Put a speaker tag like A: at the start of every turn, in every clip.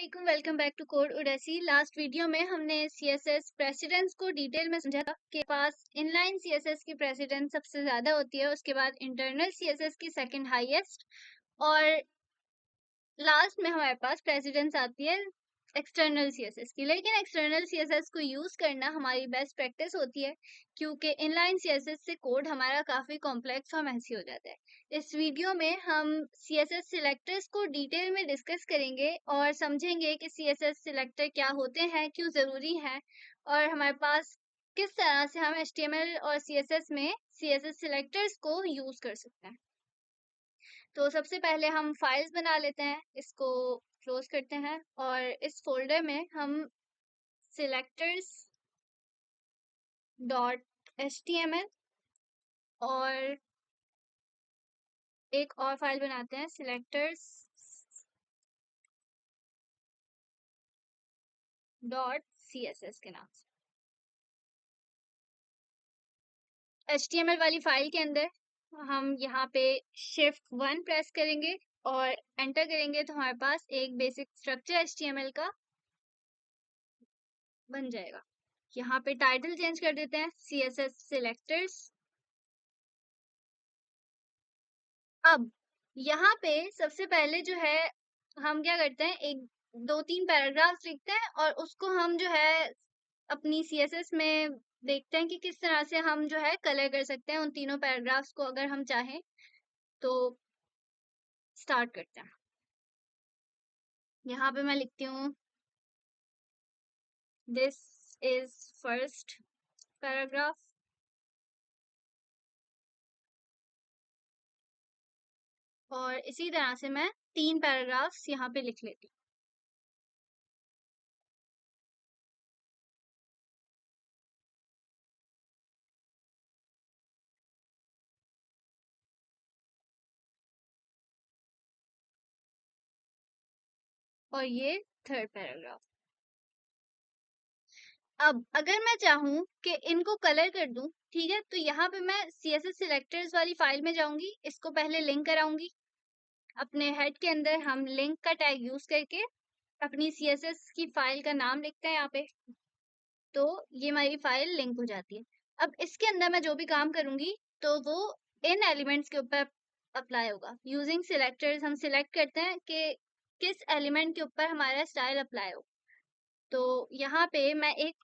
A: वालेकुम, welcome back to code उडेसी। Last video में हमने सीएसएस प्रेसिडेंस को डिटेल में समझा था कि पास इनलाइन सीएसएस की प्रेसिडेंस सबसे ज्यादा होती है, उसके बाद इंटरनल सीएसएस की सेकंड हाईएस्ट, और लास्ट में हमारे पास प्रेसिडेंस आती है एक्सटर्नल सीएसएस की। लेकिन एक्सटर्नल सीएसएस को यूज करना हमारी बेस्ट प्रैक्टिस होती है, क्योंकि इनलाइन सीएसएस से कोड हमारा काफी कॉम्प्लेक्स और मेसी हो जाता है। इस वीडियो में हम सीएसएस सिलेक्टर्स को डिटेल में डिस्कस करेंगे और समझेंगे कि सीएसएस सिलेक्टर क्या होते हैं, क्यों जरूरी हैं, और हमारे पास किस तरह से हम एचटीएमएल और सीएसएस में सीएसएस सिलेक्टर्स को यूज कर सकते हैं। तो सबसे पहले हम फाइल्स बना लेते हैं, इसको क्लोज करते हैं और इस फोल्डर में हम सिलेक्टर्स डॉट एचटीएमएल और एक और फाइल बनाते हैं सिलेक्टर्स डॉट सीएसएस के नाम से। एचटीएमएल वाली फाइल के अंदर हम यहाँ पे Shift 1 प्रेस करेंगे और एंटर करेंगे तो हमारे पास एक बेसिक स्ट्रक्चर एचटीएमएल का बन जाएगा। यहाँ पे टाइटल चेंज कर देते हैं सीएसएस सिलेक्टर्स। अब यहाँ पे सबसे पहले जो है हम क्या करते हैं, एक दो तीन पैराग्राफ्स लिखते हैं और उसको हम जो है अपनी सीएसएस में देखते हैं कि किस तरह से हम जो है कलर कर सकते हैं उन तीनों पैराग्राफ्स को, अगर हम चाहें तो। स्टार्ट करते हैं। यहाँ पे मैं लिखती हूँ दिस इज फर्स्ट पैराग्राफ, और इसी तरह से मैं तीन पैराग्राफ्स यहाँ पे लिख लेती हूँ। और ये थर्ड पैराग्राफ। अब अगर मैं चाहूँ कि इनको कलर कर दूं, ठीक है, तो यहाँ पे मैं सीएसएस सिलेक्टर्स वाली फाइल में जाऊंगी, इसको पहले लिंक कराऊंगी। अपने हेड के अंदर हम लिंक का टैग यूज करके अपनी सीएसएस की फाइल का नाम लिखते हैं यहाँ पे, तो ये हमारी फाइल लिंक हो जाती है। अब इसके अंदर मैं जो भी काम करूंगी तो वो इन एलिमेंट्स के ऊपर अप्लाई होगा। यूजिंग सिलेक्टर्स हम सिलेक्ट करते हैं कि किस एलिमेंट के ऊपर हमारा स्टाइल अप्लाई हो। तो यहाँ पे मैं एक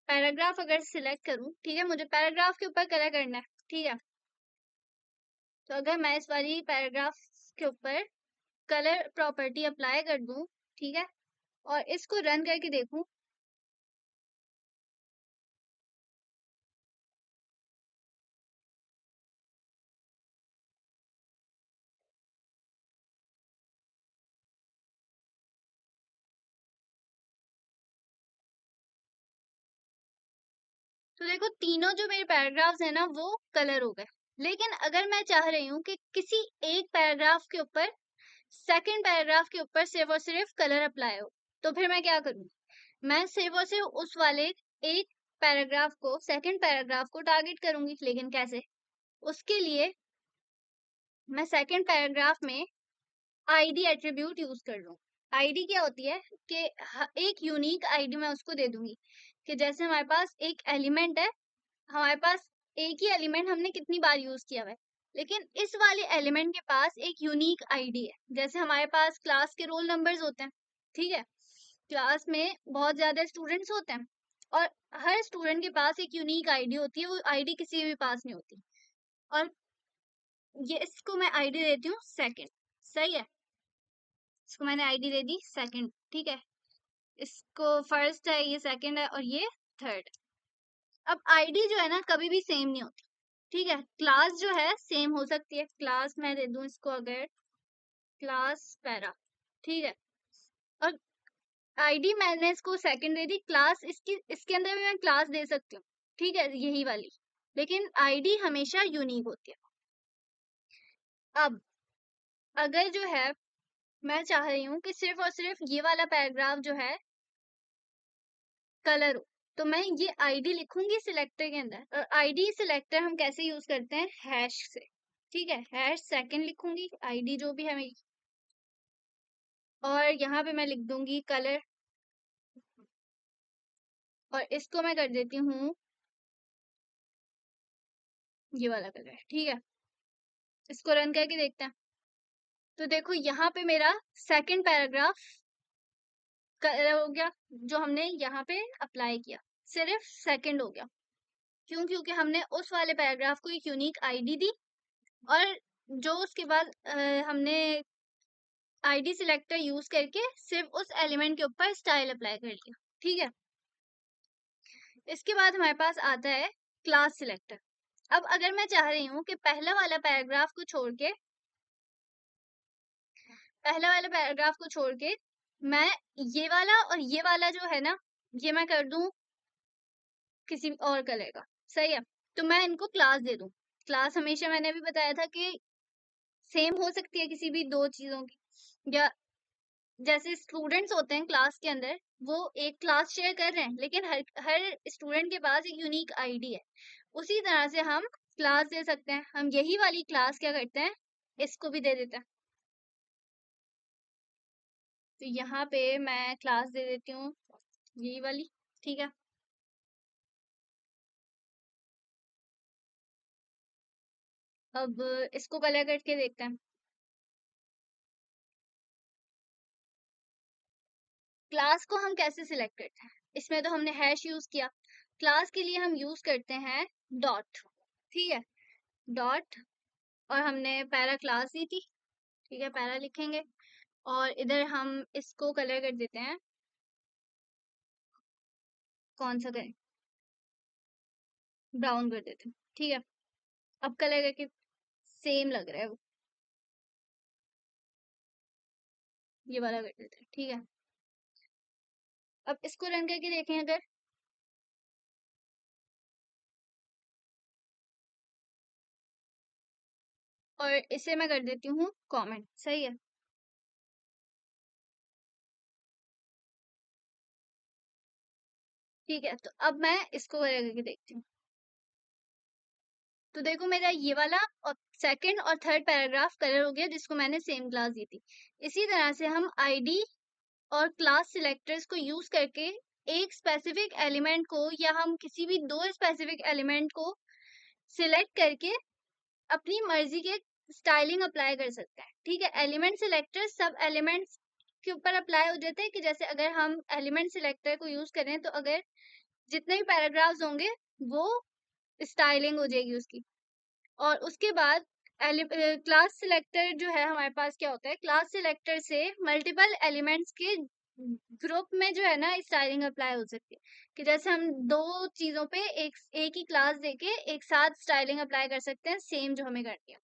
A: पैराग्राफ अगर सिलेक्ट करूं, ठीक है, मुझे पैराग्राफ के ऊपर कलर करना है, ठीक है, तो अगर मैं इस वाली पैराग्राफ के ऊपर कलर प्रॉपर्टी अप्लाई कर दूं, ठीक है, और इसको रन करके देखूं, तो देखो तीनों जो मेरे पैराग्राफ्स है ना वो कलर हो गए। लेकिन अगर मैं चाह रही हूँ कि किसी एक पैराग्राफ के ऊपर, सेकंड पैराग्राफ के ऊपर सिर्फ और सिर्फ कलर अप्लाई हो, तो फिर मैं क्या करूँ, मैं सिर्फ और सिर्फ उस वाले एक पैराग्राफ को, सेकंड पैराग्राफ को टारगेट करूंगी। लेकिन कैसे? उसके लिए मैं सेकंड पैराग्राफ में आईडी एट्रीब्यूट यूज कर लूँ। आईडी क्या होती है कि एक यूनिक आईडी मैं उसको दे दूंगी, कि जैसे हमारे पास एक एलिमेंट है, हमारे पास एक ही एलिमेंट हमने कितनी बार यूज किया हुआ है, लेकिन इस वाले एलिमेंट के पास एक यूनिक आईडी है। जैसे हमारे पास क्लास के रोल नंबर्स होते हैं, ठीक है, क्लास में बहुत ज्यादा स्टूडेंट्स होते हैं और हर स्टूडेंट के पास एक यूनिक आईडी होती है, वो आईडी किसी के भी पास नहीं होती। और ये इसको मैं आईडी देती हूँ सेकंड, सही है, इसको मैंने आईडी दे दी सेकंड, ठीक है, इसको फर्स्ट है, ये सेकंड है और ये थर्ड। अब आईडी जो है ना कभी भी सेम नहीं होती, ठीक है। क्लास जो है सेम हो सकती है, क्लास मैं दे दूं इसको अगर क्लास पैरा, ठीक है, और आईडी मैंने इसको सेकंड दे दी, क्लास इसकी इसके अंदर भी मैं क्लास दे सकती हूँ, ठीक है, यही वाली, लेकिन आईडी हमेशा यूनिक होती है। अब अगर जो है मैं चाह रही हूँ कि सिर्फ और सिर्फ ये वाला पैराग्राफ जो है कलर हो, तो मैं ये आईडी लिखूंगी सिलेक्टर के अंदर। और आईडी सिलेक्टर हम कैसे यूज करते हैं, हैश से, ठीक है, हैश सेकंड लिखूंगी, आईडी जो भी है मेरी, और यहाँ पे मैं लिख दूंगी कलर, और इसको मैं कर देती हूँ ये वाला कलर। ठीक है, इसको रन करके देखते हैं। तो देखो यहाँ पे मेरा सेकंड पैराग्राफ कलर हो गया, जो हमने यहाँ पे अप्लाई किया, सिर्फ सेकंड हो गया। क्यों? क्योंकि हमने उस वाले पैराग्राफ को एक यूनिक आईडी दी, और जो उसके बाद हमने आईडी सिलेक्टर यूज करके सिर्फ उस एलिमेंट के ऊपर स्टाइल अप्लाई कर लिया। ठीक है, इसके बाद हमारे पास आता है क्लास सिलेक्टर। अब अगर मैं चाह रही हूँ कि पहला वाला पैराग्राफ को छोड़ के, मैं ये वाला और ये वाला जो है ना, ये मैं कर दूं किसी और कलर का, सही है? तो मैं इनको क्लास दे दूं। क्लास हमेशा मैंने भी बताया था कि सेम हो सकती है किसी भी दो चीजों की, या जैसे स्टूडेंट्स होते हैं क्लास के अंदर, वो एक क्लास शेयर कर रहे हैं, लेकिन हर हर स्टूडेंट के पास एक यूनिक आईडी है। उसी तरह से हम क्लास दे सकते हैं। हम यही वाली क्लास क्या करते हैं, इसको भी दे देते हैं। तो यहाँ पे मैं क्लास दे देती हूँ यही वाली। ठीक है, अब इसको कलर करके देखते हैं। क्लास को हम कैसे सिलेक्ट करते हैं, इसमें तो हमने हैश यूज किया। क्लास के लिए हम यूज करते हैं डॉट। ठीक है, डॉट, और हमने पैरा क्लास दी थी। ठीक है, पैरा लिखेंगे, और इधर हम इसको कलर कर देते हैं। कौन सा करें? ब्राउन कर देते हैं। ठीक है, अब कलर करके सेम लग रहा है वो, ये वाला कर देते हैं। ठीक है, अब इसको रन करके देखें अगर, और इसे मैं कर देती हूँ कमेंट। सही है, ठीक है। तो अब मैं इसको कलर करके देखती हूँ। तो देखो मेरा ये वाला और सेकंड और थर्ड पैराग्राफ कलर हो गया, जिसको मैंने सेम क्लास दी थी। इसी तरह से हम आईडी और क्लास सिलेक्टर्स को यूज करके एक स्पेसिफिक एलिमेंट को, या हम किसी भी दो स्पेसिफिक एलिमेंट को सिलेक्ट करके अपनी मर्जी के स्टाइलिंग अप्लाई कर सकते हैं। ठीक है, एलिमेंट सिलेक्टर सब एलिमेंट्स के ऊपर अप्लाई हो जाते हैं, कि जैसे अगर हम एलिमेंट सिलेक्टर को यूज करें तो अगर जितने भी पैराग्राफ्स होंगे वो स्टाइलिंग हो जाएगी उसकी। और उसके बाद क्लास सिलेक्टर जो है हमारे पास क्या होता है, क्लास सिलेक्टर से मल्टीपल एलिमेंट्स के ग्रुप में जो है ना स्टाइलिंग अप्लाई हो सकती है, कि जैसे हम दो चीजों पे एक ही क्लास देके एक साथ स्टाइलिंग अप्लाई कर सकते हैं, सेम जो हमें करनी है।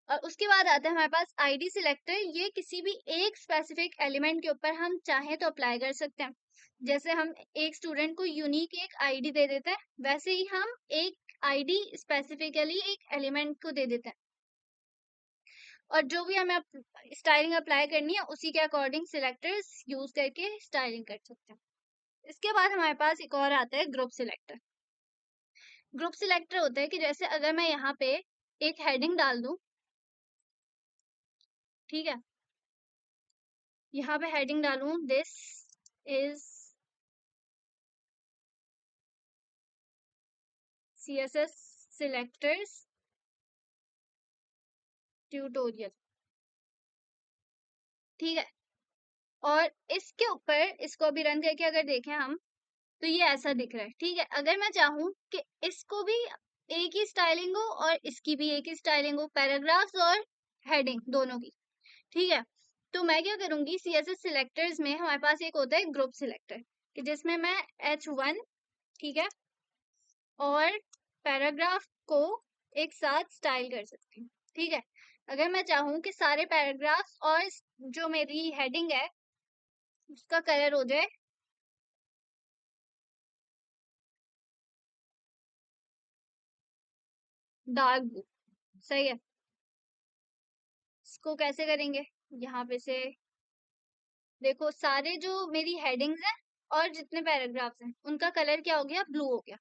A: और उसके बाद आता है हमारे पास आईडी सिलेक्टर। ये किसी भी एक स्पेसिफिक एलिमेंट के ऊपर हम चाहें तो अप्लाई कर सकते हैं। जैसे हम एक स्टूडेंट को यूनिक एक आईडी दे देते हैं, वैसे ही हम एक आईडी स्पेसिफिकली एक एलिमेंट को दे देते हैं, और जो भी हमें स्टाइलिंग अप्लाई करनी है उसी के अकॉर्डिंग सिलेक्टर्स यूज करके स्टाइलिंग कर सकते हैं। इसके बाद हमारे पास एक और आता है ग्रुप सिलेक्टर। ग्रुप सिलेक्टर होता है कि जैसे अगर मैं यहाँ पे एक हेडिंग डाल दूं, ठीक है, यहाँ पे हेडिंग डालूं this is CSS selectors tutorial. ठीक है, और इसके ऊपर इसको अभी रन करके अगर देखें हम, तो ये ऐसा दिख रहा है। ठीक है, अगर मैं चाहूँ कि इसको भी एक ही स्टाइलिंग हो और इसकी भी एक ही स्टाइलिंग हो, पैराग्राफ्स और हेडिंग दोनों की, ठीक है, तो मैं क्या करूंगी, CSS सिलेक्टर्स में हमारे पास एक होता है ग्रुप सिलेक्टर, कि जिसमें मैं H1, ठीक है, और पैराग्राफ को एक साथ स्टाइल कर सकती हूँ। ठीक है, अगर मैं चाहूँ कि सारे पैराग्राफ्स और जो मेरी हेडिंग है उसका कलर हो जाए डार्क ब्लू, सही है। इसको कैसे करेंगे, यहाँ पे से देखो सारे जो मेरी हेडिंग्स हैं और जितने पैराग्राफ्स हैं उनका कलर क्या हो गया, ब्लू हो गया,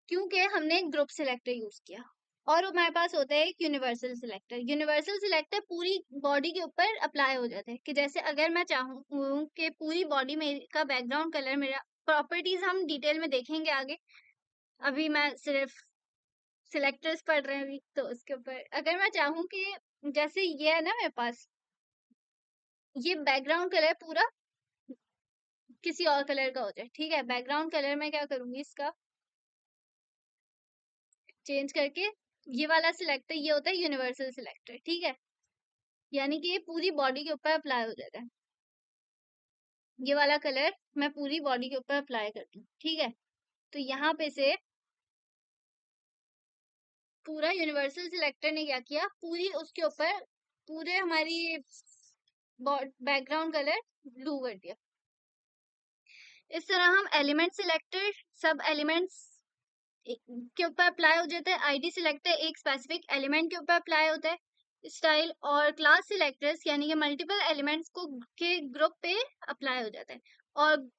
A: क्योंकि हमने ग्रुप सिलेक्टर यूज किया। और हमारे पास होता है एक यूनिवर्सल सिलेक्टर। यूनिवर्सल सिलेक्टर पूरी बॉडी के ऊपर अप्लाई हो जाता है कि जैसे अगर मैं चाहूँ कि पूरी बॉडी में का बैकग्राउंड कलर मेरा, प्रॉपर्टीज हम डिटेल में देखेंगे आगे, अभी मैं सिर्फ सिलेक्टर्स पढ़ रहे हैं अभी, तो उसके ऊपर अगर मैं चाहूँ कि जैसे ये है ना मेरे पास, ये बैकग्राउंड कलर पूरा किसी और कलर का हो जाए, ठीक है, बैकग्राउंड कलर मैं क्या करूंगी, इसका चेंज करके ये वाला सिलेक्टर, ये होता है यूनिवर्सल सिलेक्टर, ठीक है, यानी कि ये पूरी बॉडी के ऊपर अप्लाई हो जाता है। ये वाला कलर मैं पूरी बॉडी के ऊपर अप्लाई करती हूँ, ठीक है, तो यहाँ पे से पूरा यूनिवर्सल सिलेक्टर ने क्या किया, पूरी उसके ऊपर पूरे हमारी बैकग्राउंड कलर ब्लू कर दिया। इस तरह हम एलिमेंट सिलेक्टर सब एलिमेंट्स के ऊपर अप्लाई हो जाता है। आईडी सिलेक्टर एक स्पेसिफिक एलिमेंट के ऊपर अप्लाई होता है। स्टाइल और क्लास सिलेक्टर्स यानी कि मल्टीपल एलिमेंट्स को के ग्रुप पे अप्लाई हो जाता है। और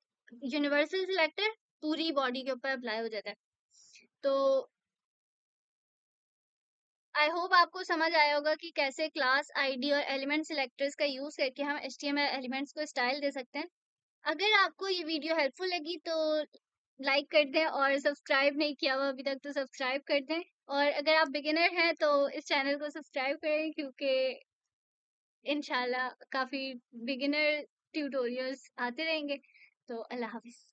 A: यूनिवर्सल सिलेक्टर पूरी बॉडी के ऊपर अप्लाई हो जाता है। तो आई होप आपको समझ आया होगा कि कैसे क्लास आईडी और एलिमेंट सिलेक्टर्स का यूज करके हम HTML एलिमेंट्स को स्टाइल दे सकते हैं। अगर आपको ये वीडियो हेल्पफुल लगी तो लाइक कर दें, और सब्सक्राइब नहीं किया हुआ अभी तक तो सब्सक्राइब कर दें, और अगर आप बिगिनर हैं तो इस चैनल को सब्सक्राइब करें, क्योंकि इंशाल्लाह काफ़ी बिगिनर ट्यूटोरियल्स आते रहेंगे। तो अल्लाह हाफिज़।